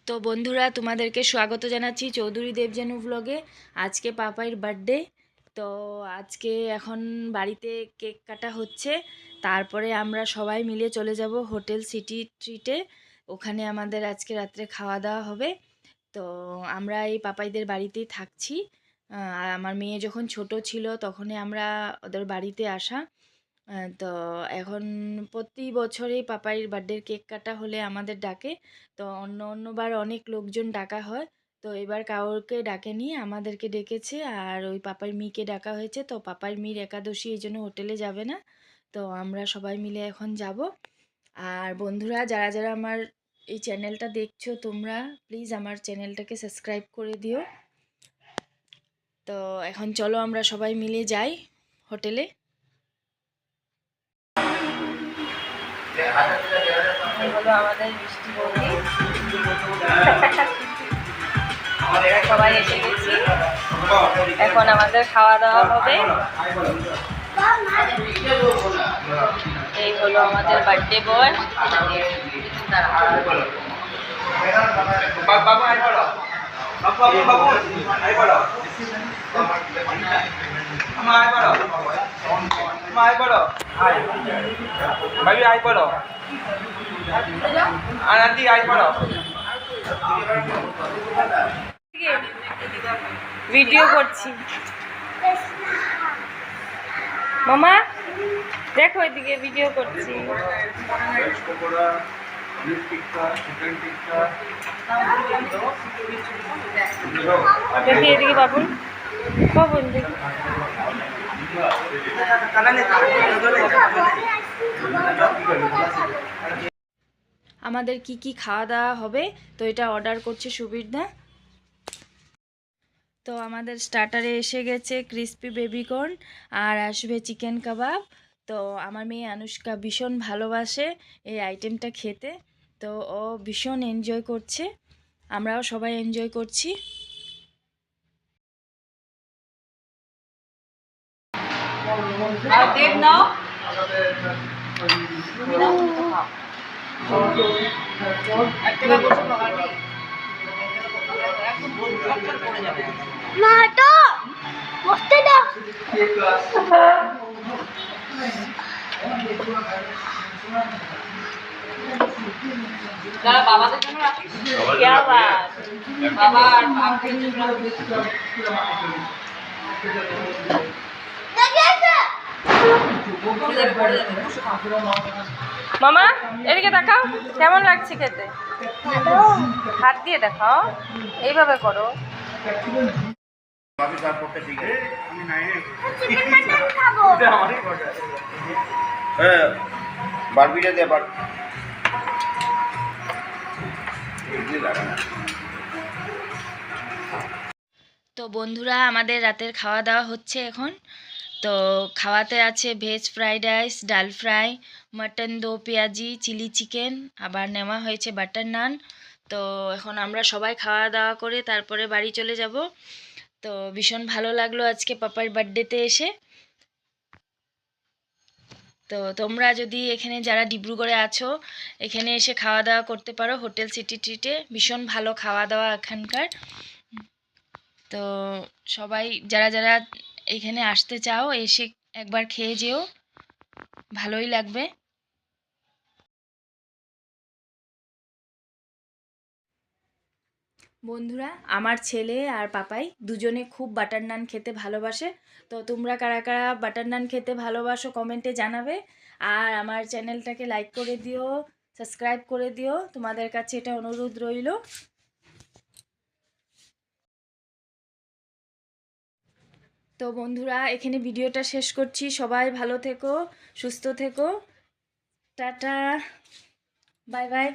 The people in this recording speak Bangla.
তো বন্ধুরা, তোমাদেরকে স্বাগত জানাচ্ছি চৌধুরী দেবজানু ব্লগে। আজকে পাপাইয়ের বার্থডে। তো আজকে এখন বাড়িতে কেক কাটা হচ্ছে, তারপরে আমরা সবাই মিলে চলে যাব হোটেল সিটি ট্রিটে। ওখানে আমাদের আজকে রাত্রে খাওয়া দাওয়া হবে। তো আমরা এই পাপাইদের বাড়িতেই থাকছি। আমার মেয়ে যখন ছোট ছিল তখনই আমরা ওদের বাড়িতে আসা। তো এখন প্রতি বছরই পাপাইয়ের বার্থডের কেক কাটা হলে আমাদের ডাকে। তো অন্যবার অনেক লোকজন ডাকা হয়, তো এবার কাউকে ডাকেনি, আমাদেরকে ডেকেছে। আর ওই পাপাইয়ের মেয়েকে ডাকা হয়েছে। তো পাপাইয়ের মেয়ের একাদশী, এই জন্য হোটেলে যাবে না। তো আমরা সবাই মিলে এখন যাব। আর বন্ধুরা, যারা যারা আমার এই চ্যানেলটা দেখছো, তোমরা প্লিজ আমার চ্যানেলটাকে সাবস্ক্রাইব করে দিও। তো এখন চলো আমরা সবাই মিলে যাই হোটেলে। হলো আমাদের মিষ্টি বৌদি। সবাই এসে গেছি, এখন আমাদের খাওয়া দাওয়া হবে। এই হলো আমাদের বার্থডে বয়। ভিডিও করছি মামা, দেখো এদিকে ভিডিও করছি। দেখি এদিকে বাবুন, বাবুন দেখি। আমাদের কি কি খাওয়া দাওয়া হবে, তো এটা অর্ডার করছে সুবীরদা। তো আমাদের স্টার্টারে এসে গেছে ক্রিস্পি বেবিকর্ন, আর আসবে চিকেন কাবাব। তো আমার মেয়ে আনুষ্কা ভীষণ ভালোবাসে এই আইটেমটা খেতে, তো ও ভীষণ এনজয় করছে, আমরাও সবাই এনজয় করছি। বাবাদের জন্য রাখিস, বাবা আর মামা এদিকে দেখাও, কেমন লাগছে খেতে? হাত দিয়ে দেখাও, এইভাবে করো। তো বন্ধুরা, আমাদের রাতের খাওয়া দাওয়া হচ্ছে এখন। তো খাওয়াতে আছে ভেজ ফ্রাইড রাইস, ডাল ফ্রাই, মটন দো পেঁয়াজি, চিলি চিকেন, আবার নেওয়া হয়েছে বাটার নান। তো এখন আমরা সবাই খাওয়া দাওয়া করে তারপরে বাড়ি চলে যাব। তো ভীষণ ভালো লাগলো আজকে পাপার বার্থডেতে এসে। তো তোমরা যদি এখানে যারা ডিব্রুগড়ে আছো, এখানে এসে খাওয়া দাওয়া করতে পারো হোটেল সিটি ট্রিটে, ভীষণ ভালো খাওয়া দাওয়া এখানকার। তো সবাই যারা যারা এখানে আসতে চাও, এসে একবার খেয়ে যেও, ভালোই লাগবে। বন্ধুরা, আমার ছেলে আর পাপাই দুজনে খুব বাটার নান খেতে ভালোবাসে। তো তোমরা কারা কারা বাটার নান খেতে ভালোবাসো কমেন্টে জানাবে। আর আমার চ্যানেলটাকে লাইক করে দিও, সাবস্ক্রাইব করে দিও, তোমাদের কাছে এটা অনুরোধ রইল। তো বন্ধুরা, এখানে ভিডিওটা শেষ করছি। সবাই ভালো থেকো, সুস্থ থেকো, টাটা, বাই বাই।